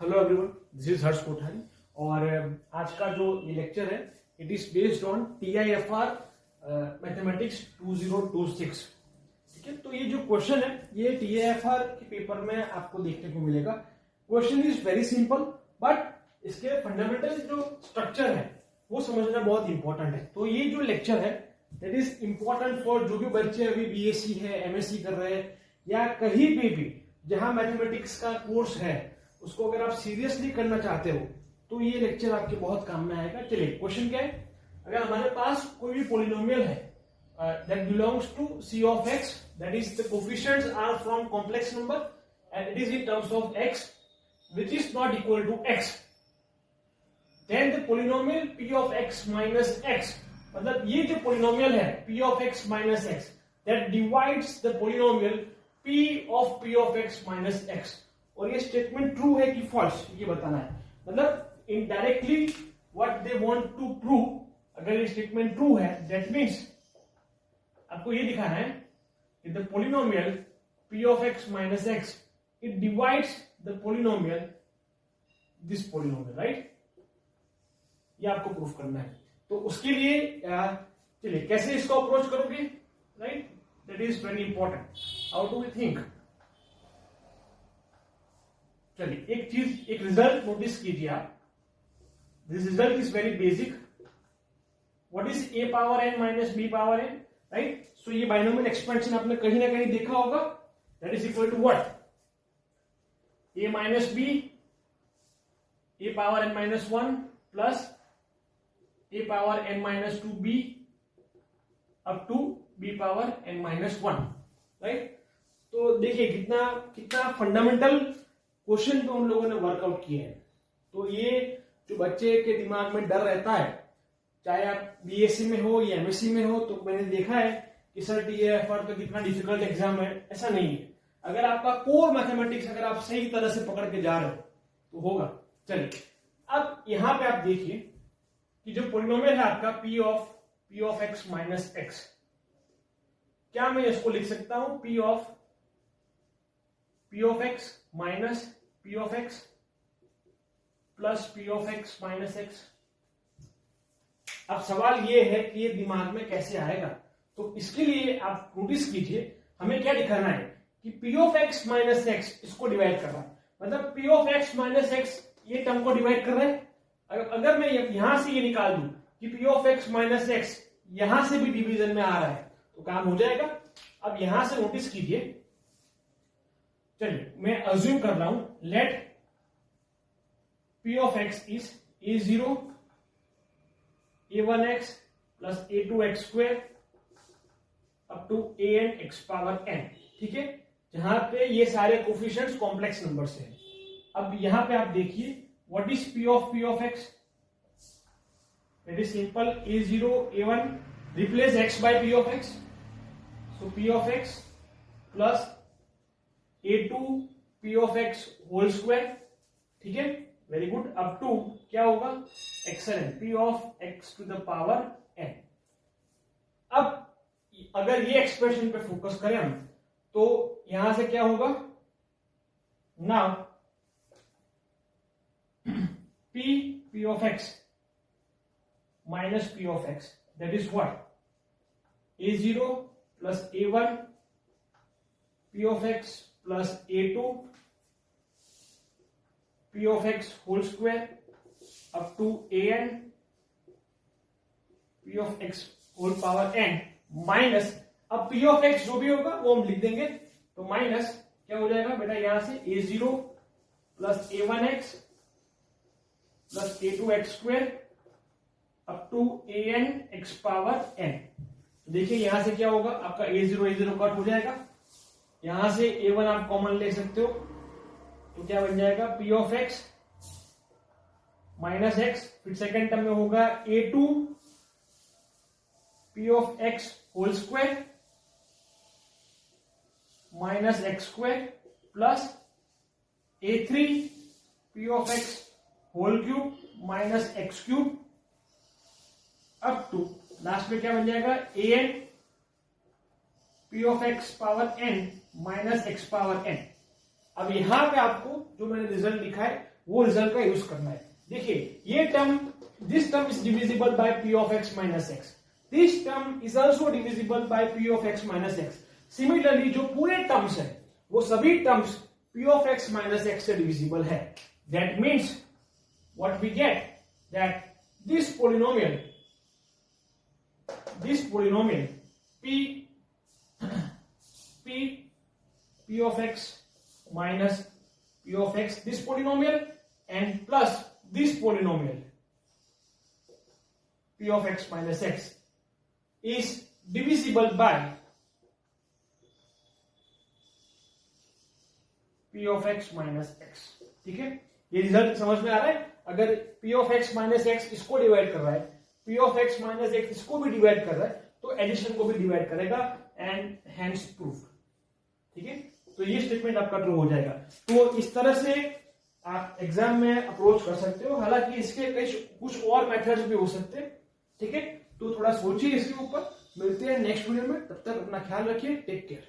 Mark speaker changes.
Speaker 1: Hello everyone, this is हर्ष कोठारी और आज का जो ये लेक्चर है it is based on TIFR mathematics 2026। ठीक है, तो ये जो क्वेश्चन है ये TIFR के पेपर में आपको देखने को मिलेगा। Question is very simple but इसके फंडामेंटल जो स्ट्रक्चर है वो समझना बहुत इंपॉर्टेंट है। तो ये जो लेक्चर है दैट इज इंपॉर्टेंट फॉर जो भी बच्चे अभी BSc है, MSc कर रहे हैं या कहीं पे भी जहां मैथमेटिक्स का कोर्स है उसको अगर आप सीरियसली करना चाहते हो तो ये लेक्चर आपके बहुत काम में आएगा। चलिए, क्वेश्चन क्या है, अगर हमारे पास कोई भी पोलिनोमियल है that belongs to C of x, that is the coefficients are from complex number and it is in terms of x which is not equal to x, then the polynomial P of x minus x, मतलब ये जो polynomial है P of x minus x that divides the polynomial P of x minus x। और ये statement true है कि false ये बताना है, मतलब indirectly what they want to prove. अगर ये स्टेटमेंट ट्रू है दैट मींस आपको ये दिखाना है कि the polynomial P of x minus x it divides the polynomial this polynomial, right. ये आपको प्रूफ करना है। तो उसके लिए चलिए कैसे इसको अप्रोच करोगे, right, that is very important. How do we think. चलिए एक रिजल्ट नोटिस कीजिए आप। This result is very basic. What is a power n minus b power n, right. So ये बाइनोमियल एक्सपेंशन आपने कहीं ना कहीं देखा होगा। That is equal to what, a minus b a power n minus 1 plus a power n minus 2b up to b power n minus 1, right. तो देखिए कितना फंडामेंटल क्वेश्चन पे उन लोगों ने वर्कआउट किए हैं। तो ये जो बच्चे के दिमाग में डर रहता है, चाहे आप BSc में हो या MSc में हो, तो मैंने देखा है कि सर TIFR का कितना डिफिकल्ट एग्जाम है, ऐसा नहीं है। अगर आपका कोर मैथमेटिक्स अगर आप सही तरह से पकड़ के जा रहे हो तो होगा। चलिए, अब यहां पे आप देखिए कि जो पोलिनोमियल है आपका P of x minus x, क्या मैं इसको लिख सकता हूं P of x minus P of x plus P of x minus x। अब सवाल ये है कि ये दिमाग में कैसे आएगा। तो इसके लिए आप नोटिस कीजिए, हमें क्या दिखाना है कि P of x minus x इसको डिवाइड कर रहा है, मतलब P of x minus x ये टर्म को डिवाइड कर रहा है। अगर मैं यहां से ये निकाल दूं कि P of x minus x यहां से भी डिवीजन में आ रहा है तो काम हो जाएगा। अब यहां से नोटिस कीजिए, चलिए मैं अज्यूम कर रहा हूं, let P of x is a0 a1x plus a2x square up to an x power n, ठीक है, जहां पे ये सारे कोफिशिएंट्स कॉम्प्लेक्स नंबर से हैं। अब यहां पे आप देखिए what is P of x, it is simple a0 a1 replace x by P of x, so P of x plus a2 P of x whole square, ठीक है, वेरी गुड, अप टू क्या होगा excellent P of x to the power n। अब अगर ये expression पे focus करें हम तो यहां से क्या होगा, now P of x minus P of x that is what a0 plus a1 P of x plus a2 P of x whole square up to an P of x whole power n minus, अब P of x जो भी होगा वो हम लिख देंगे, तो minus क्या हो जाएगा बेटा, यहां से a0 plus a1x plus a2x square up to an x power n। देखिए यहां से क्या होगा, आपका a0 कट हो जाएगा, यहां से a1 आप कॉमन ले सकते हो, तो क्या बन जाएगा P of x minus x, फिर सेकेंड टर्म में होगा a2 P of x whole square minus x स्क्वायर plus a3 P of x whole cube minus x cube up to last में क्या बन जाएगा an P of x power n minus x power n। अब यहां पे आपको जो मैंने रिजल्ट लिखा है वो रिजल्ट का यूज करना है। देखिए ये term, this term is divisible by P of X minus X, this term is also divisible by P of X minus X. Similarly जो पूरे टर्म्स है वो सभी terms P of X minus X से डिविजिबल है। That means what we get that this polynomial p of x minus p of x, this polynomial and plus this polynomial p of x minus x is divisible by p of x minus x। ठीक है, ये result समझ में आ रहा है। अगर p of x minus x इसको divide कर रहा है, p of x minus x इसको भी डिवाइड कर रहा है, तो एडिशन को भी डिवाइड करेगा एंड हेंस प्रूफ। ठीक है, तो ये स्टेटमेंट आपका ट्रू हो जाएगा। तो इस तरह से आप एग्जाम में अप्रोच कर सकते हो। हालांकि इसके कई कुछ और मेथड्स भी हो सकते हैं। ठीक है, तो थोड़ा सोचिए इसके ऊपर। मिलते हैं नेक्स्ट वीडियो में, तब तक अपना ख्याल रखिए। Take care.